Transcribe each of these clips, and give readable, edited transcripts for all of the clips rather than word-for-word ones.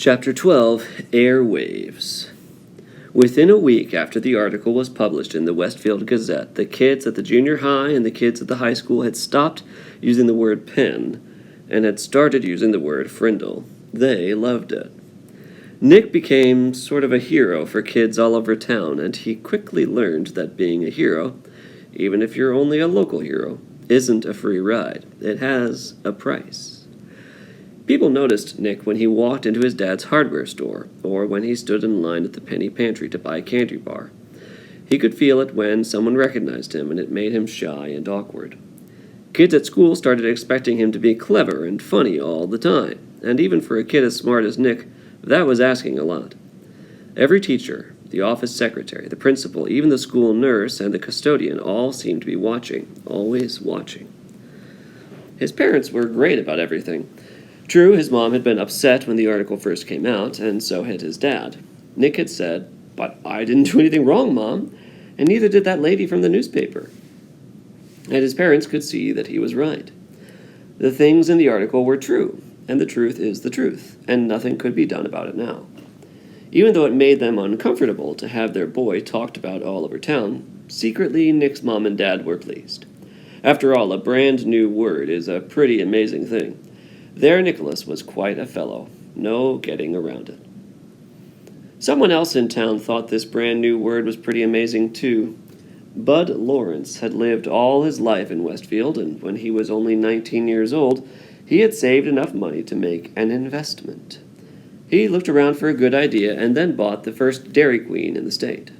Chapter 12, Airwaves. Within a week after the article was published in the Westfield Gazette, the kids at the junior high and the kids at the high school had stopped using the word pen and had started using the word Frindle. They loved it. Nick became sort of a hero for kids all over town, and he quickly learned that being a hero, even if you're only a local hero, isn't a free ride. It has a price. People noticed Nick when he walked into his dad's hardware store, or when he stood in line at the penny pantry to buy a candy bar. He could feel it when someone recognized him, and it made him shy and awkward. Kids at school started expecting him to be clever and funny all the time, and even for a kid as smart as Nick, that was asking a lot. Every teacher, the office secretary, the principal, even the school nurse, and the custodian all seemed to be watching, always watching. His parents were great about everything. True, his mom had been upset when the article first came out, and so had his dad. Nick had said, "But I didn't do anything wrong, Mom, and neither did that lady from the newspaper." And his parents could see that he was right. The things in the article were true, and the truth is the truth, and nothing could be done about it now. Even though it made them uncomfortable to have their boy talked about all over town, secretly Nick's mom and dad were pleased. After all, a brand new word is a pretty amazing thing. Their Nicholas was quite a fellow. No getting around it. Someone else in town thought this brand new word was pretty amazing, too. Bud Lawrence had lived all his life in Westfield, and when he was only 19 years old, he had saved enough money to make an investment. He looked around for a good idea and then bought the first Dairy Queen in the state.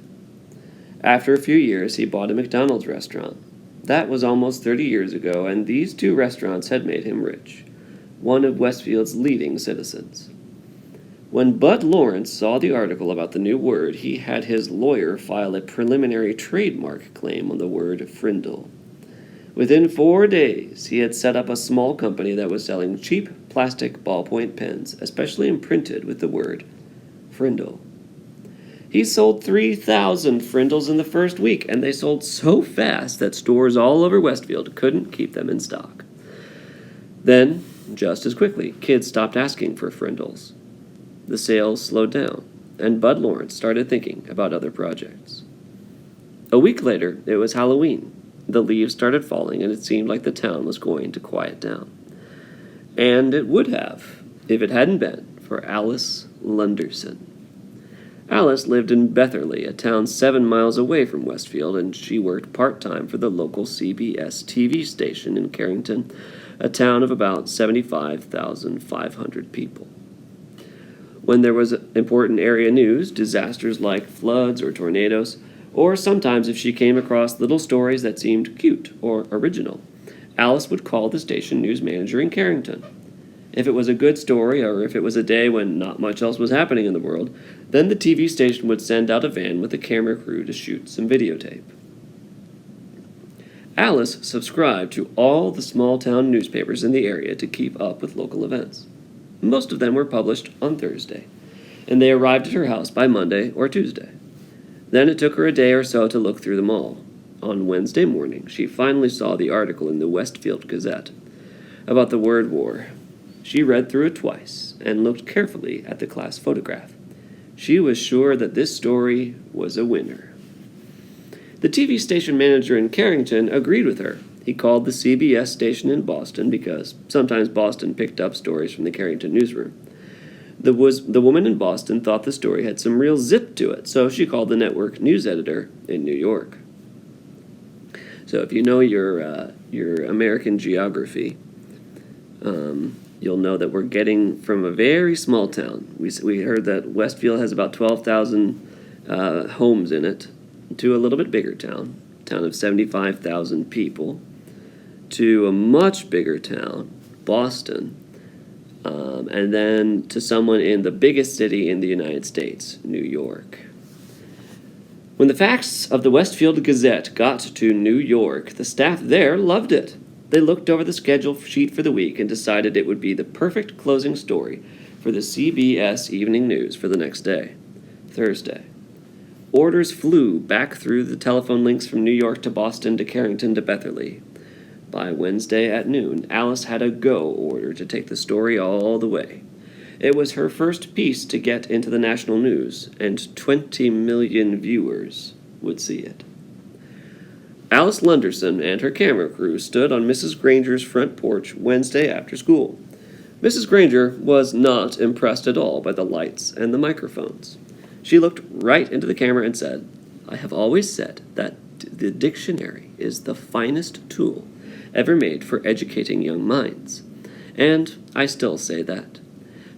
After a few years, he bought a McDonald's restaurant. That was almost 30 years ago, and these two restaurants had made him rich. One of Westfield's leading citizens. When Bud Lawrence saw the article about the new word, he had his lawyer file a preliminary trademark claim on the word Frindle. Within 4 days, he had set up a small company that was selling cheap plastic ballpoint pens, especially imprinted with the word Frindle. He sold 3,000 Frindles in the first week, and they sold so fast that stores all over Westfield couldn't keep them in stock. Then, just as quickly, kids stopped asking for Frindles. The sales slowed down, and Bud Lawrence started thinking about other projects. A week later, it was Halloween. The leaves started falling, and it seemed like the town was going to quiet down. And it would have, if it hadn't been for Alice Lunderson. Alice lived in Betherly, a town 7 miles away from Westfield, and she worked part-time for the local CBS TV station in Carrington, a town of about 75,500 people. When there was important area news, disasters like floods or tornadoes, or sometimes if she came across little stories that seemed cute or original, Alice would call the station news manager in Carrington. If it was a good story, or if it was a day when not much else was happening in the world, then the TV station would send out a van with a camera crew to shoot some videotape. Alice subscribed to all the small-town newspapers in the area to keep up with local events. Most of them were published on Thursday, and they arrived at her house by Monday or Tuesday. Then it took her a day or so to look through them all. On Wednesday morning, she finally saw the article in the Westfield Gazette about the word war. She read through it twice and looked carefully at the class photograph. She was sure that this story was a winner. The TV station manager in Carrington agreed with her. He called the CBS station in Boston because sometimes Boston picked up stories from the Carrington newsroom. The woman in Boston thought the story had some real zip to it, so she called the network news editor in New York. So if you know your American geography, you'll know that we're getting from a very small town. We heard that Westfield has about 12,000 homes in it, to a little bit bigger town of 75,000 people, to a much bigger town, Boston, and then to someone in the biggest city in the United States, New York. When the facts of the Westfield Gazette got to New York, the staff there loved it. They looked over the schedule sheet for the week and decided it would be the perfect closing story for the CBS Evening News for the next day, Thursday. Orders flew back through the telephone links from New York to Boston to Carrington to Betherly. By Wednesday at noon, Alice had a go order to take the story all the way. It was her first piece to get into the national news, and 20 million viewers would see it. Alice Lunderson and her camera crew stood on Mrs. Granger's front porch Wednesday after school. Mrs. Granger was not impressed at all by the lights and the microphones. She looked right into the camera and said, "I have always said that the dictionary is the finest tool ever made for educating young minds. And I still say that.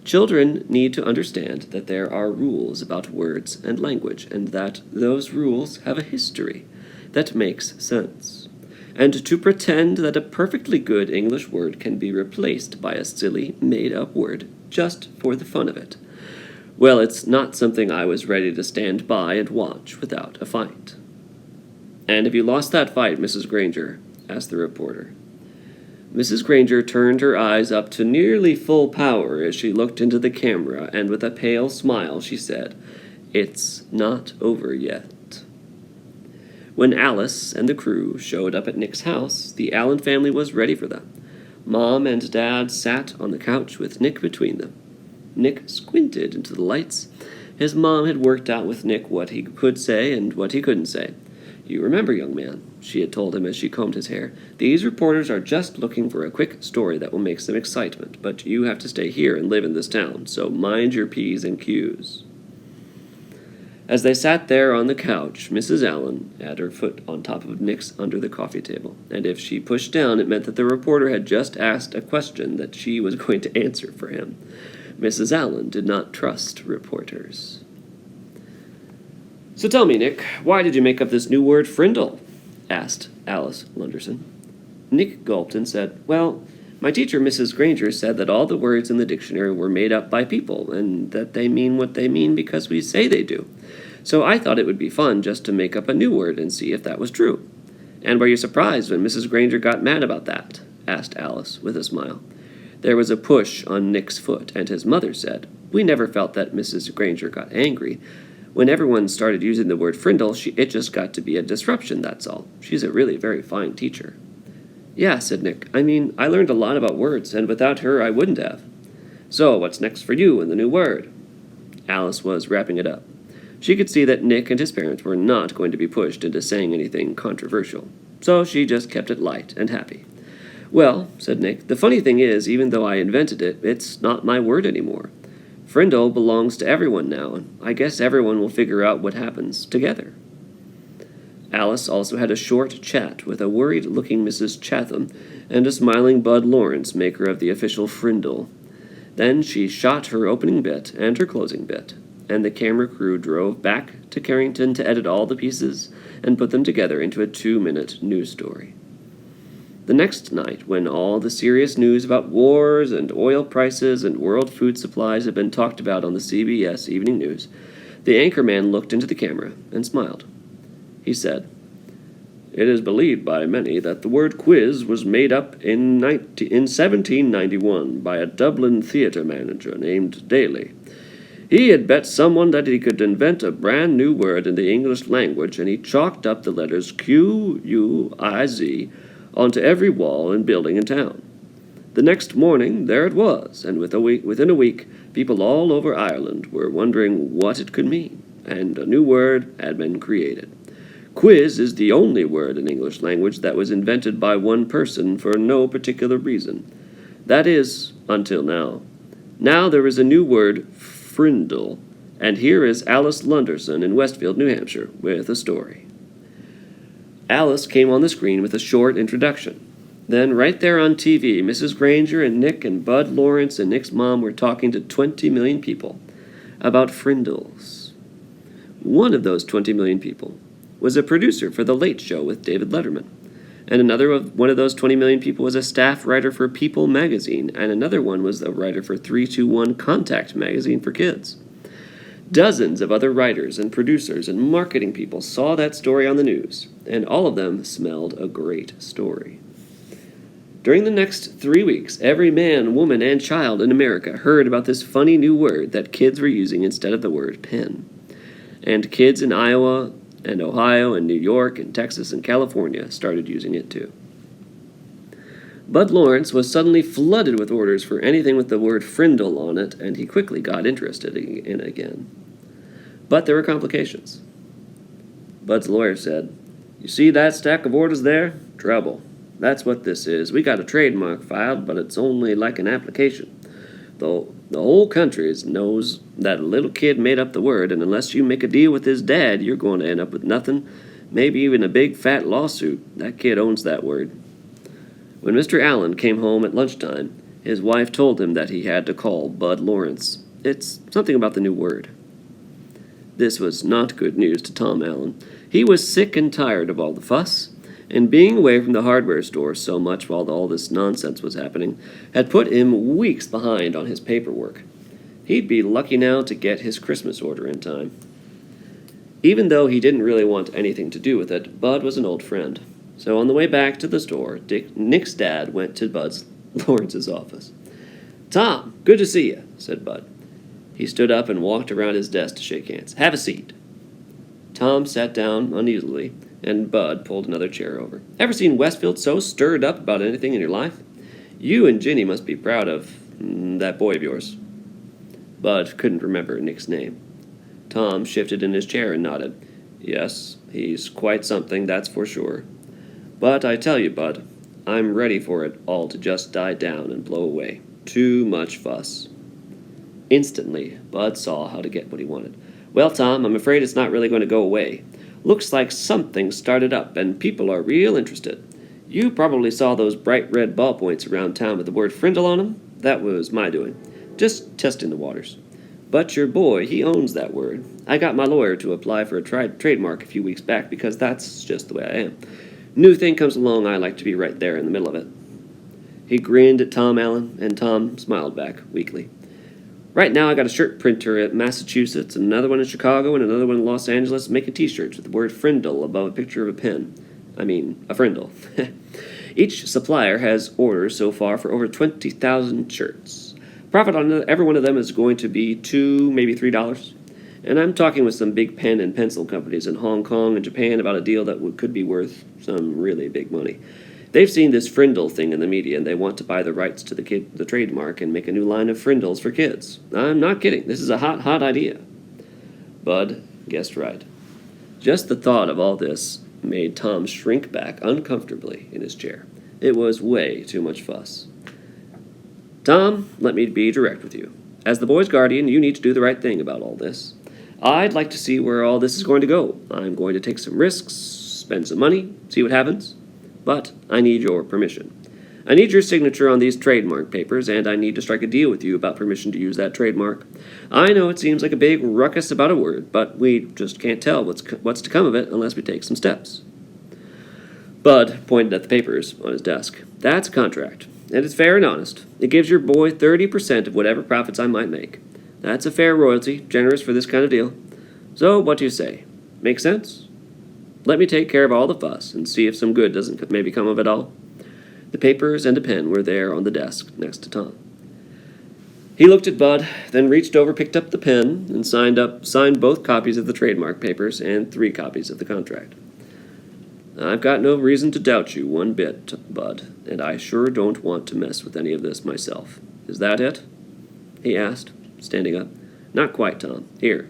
Children need to understand that there are rules about words and language, and that those rules have a history that makes sense. And to pretend that a perfectly good English word can be replaced by a silly, made-up word just for the fun of it, well, it's not something I was ready to stand by and watch without a fight." "And have you lost that fight, Mrs. Granger?" asked the reporter. Mrs. Granger turned her eyes up to nearly full power as she looked into the camera, and with a pale smile she said, "It's not over yet." When Alice and the crew showed up at Nick's house, the Allen family was ready for them. Mom and Dad sat on the couch with Nick between them. Nick squinted into the lights. His mom had worked out with Nick what he could say and what he couldn't say. "You remember, young man," she had told him as she combed his hair, "these reporters are just looking for a quick story that will make some excitement, but you have to stay here and live in this town, so mind your P's and Q's." As they sat there on the couch, Mrs. Allen had her foot on top of Nick's under the coffee table, and if she pushed down, it meant that the reporter had just asked a question that she was going to answer for him. Mrs. Allen did not trust reporters. "So tell me, Nick, why did you make up this new word, Frindle?" asked Alice Lunderson. Nick gulped and said, "Well, my teacher, Mrs. Granger, said that all the words in the dictionary were made up by people, and that they mean what they mean because we say they do. So I thought it would be fun just to make up a new word and see if that was true." "And were you surprised when Mrs. Granger got mad about that?" asked Alice with a smile. There was a push on Nick's foot, and his mother said, "We never felt that Mrs. Granger got angry. When everyone started using the word Frindle, it just got to be a disruption, that's all. She's a really very fine teacher." "Yeah," said Nick. "I mean, I learned a lot about words, and without her I wouldn't have." "So, what's next for you in the new word?" Alice was wrapping it up. She could see that Nick and his parents were not going to be pushed into saying anything controversial, so she just kept it light and happy. "Well," said Nick, "the funny thing is, even though I invented it, it's not my word anymore. Frindle belongs to everyone now, and I guess everyone will figure out what happens together." Alice also had a short chat with a worried-looking Mrs. Chatham and a smiling Bud Lawrence, maker of the official Frindle. Then she shot her opening bit and her closing bit, and the camera crew drove back to Carrington to edit all the pieces and put them together into a 2-minute news story. The next night, when all the serious news about wars and oil prices and world food supplies had been talked about on the CBS Evening News, the anchorman looked into the camera and smiled. He said, "It is believed by many that the word quiz was made up in 1791 by a Dublin theatre manager named Daly. He had bet someone that he could invent a brand new word in the English language, and he chalked up the letters Q-U-I-Z onto every wall and building in town. The next morning, there it was, and within a week, people all over Ireland were wondering what it could mean, and a new word had been created. Quiz is the only word in English language that was invented by one person for no particular reason. That is, until now. Now there is a new word, Frindle, and here is Alice Lunderson in Westfield, New Hampshire, with a story." Alice came on the screen with a short introduction. Then, right there on TV, Mrs. Granger and Nick and Bud Lawrence and Nick's mom were talking to 20 million people about Frindles. One of those 20 million people was a producer for The Late Show with David Letterman, and one of those 20 million people was a staff writer for People magazine, and another one was a writer for 321 Contact magazine for kids. Dozens of other writers and producers and marketing people saw that story on the news, and all of them smelled a great story. During the next 3 weeks, every man, woman, and child in America heard about this funny new word that kids were using instead of the word pen. And kids in Iowa and Ohio and New York and Texas and California started using it too. Bud Lawrence was suddenly flooded with orders for anything with the word Frindle on it, and he quickly got interested in it again. But there were complications. Bud's lawyer said, "You see that stack of orders there? Trouble. That's what this is. We got a trademark filed, but it's only like an application. The whole country knows that a little kid made up the word, and unless you make a deal with his dad, you're going to end up with nothing, maybe even a big fat lawsuit. That kid owns that word." When Mr. Allen came home at lunchtime, his wife told him that he had to call Bud Lawrence. It's something about the new word. This was not good news to Tom Allen. He was sick and tired of all the fuss, and being away from the hardware store so much while all this nonsense was happening had put him weeks behind on his paperwork. He'd be lucky now to get his Christmas order in time. Even though he didn't really want anything to do with it, Bud was an old friend. So on the way back to the store, Nick's dad went to Bud Lawrence's office. "Tom, good to see you," said Bud. He stood up and walked around his desk to shake hands. "Have a seat." Tom sat down uneasily, and Bud pulled another chair over. "Ever seen Westfield so stirred up about anything in your life? You and Ginny must be proud of that boy of yours." Bud couldn't remember Nick's name. Tom shifted in his chair and nodded. "Yes, he's quite something, that's for sure. But I tell you, Bud, I'm ready for it all to just die down and blow away. Too much fuss." Instantly, Bud saw how to get what he wanted. "Well, Tom, I'm afraid it's not really going to go away. Looks like something started up, and people are real interested. You probably saw those bright red ballpoints around town with the word Frindle on them. That was my doing. Just testing the waters. But your boy, he owns that word. I got my lawyer to apply for a trademark a few weeks back because that's just the way I am. New thing comes along, I like to be right there in the middle of it." He grinned at Tom Allen, and Tom smiled back weakly. "Right now I got a shirt printer at Massachusetts, and another one in Chicago, and another one in Los Angeles making t-shirts with the word Frindle above a picture of a pen. I mean, a Frindle. Each supplier has orders so far for over 20,000 shirts. Profit on every one of them is going to be $2, maybe $3. And I'm talking with some big pen and pencil companies in Hong Kong and Japan about a deal that could be worth some really big money. They've seen this Frindle thing in the media, and they want to buy the rights to the trademark and make a new line of Frindles for kids. I'm not kidding. This is a hot idea." Bud guessed right. Just the thought of all this made Tom shrink back uncomfortably in his chair. It was way too much fuss. "Tom, let me be direct with you. As the boy's guardian, you need to do the right thing about all this. I'd like to see where all this is going to go. I'm going to take some risks, spend some money, see what happens. But I need your permission. I need your signature on these trademark papers, and I need to strike a deal with you about permission to use that trademark. I know it seems like a big ruckus about a word, but we just can't tell what's to come of it unless we take some steps." Bud pointed at the papers on his desk. "That's a contract, and it's fair and honest. It gives your boy 30% of whatever profits I might make. That's a fair royalty, generous for this kind of deal. So what do you say? Make sense? Let me take care of all the fuss and see if some good doesn't maybe come of it all." The papers and a pen were there on the desk next to Tom. He looked at Bud, then reached over, picked up the pen, and signed both copies of the trademark papers and 3 copies of the contract. "I've got no reason to doubt you one bit, Bud, and I sure don't want to mess with any of this myself. Is that it?" he asked, standing up. "Not quite, Tom. Here."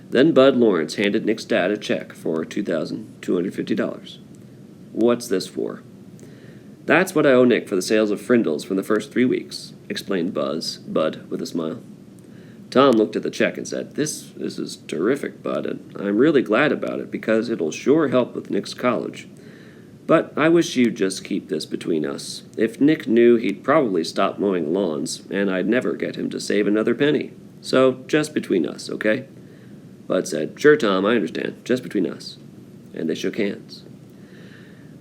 Then Bud Lawrence handed Nick's dad a check for $2,250. "What's this for?" "That's what I owe Nick for the sales of Frindles from the first 3 weeks," explained Bud with a smile. Tom looked at the check and said, This is terrific, Bud, and I'm really glad about it because it'll sure help with Nick's college. But I wish you'd just keep this between us. If Nick knew, he'd probably stop mowing lawns, and I'd never get him to save another penny. So just between us, okay?" Bud said, "Sure, Tom, I understand. Just between us." And they shook hands.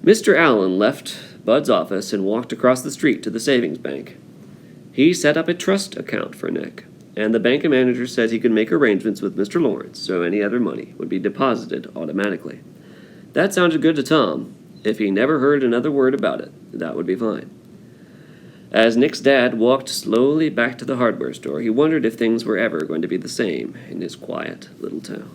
Mr. Allen left Bud's office and walked across the street to the savings bank. He set up a trust account for Nick, and the bank manager said he could make arrangements with Mr. Lawrence so any other money would be deposited automatically. That sounded good to Tom. If he never heard another word about it, that would be fine. As Nick's dad walked slowly back to the hardware store, he wondered if things were ever going to be the same in his quiet little town.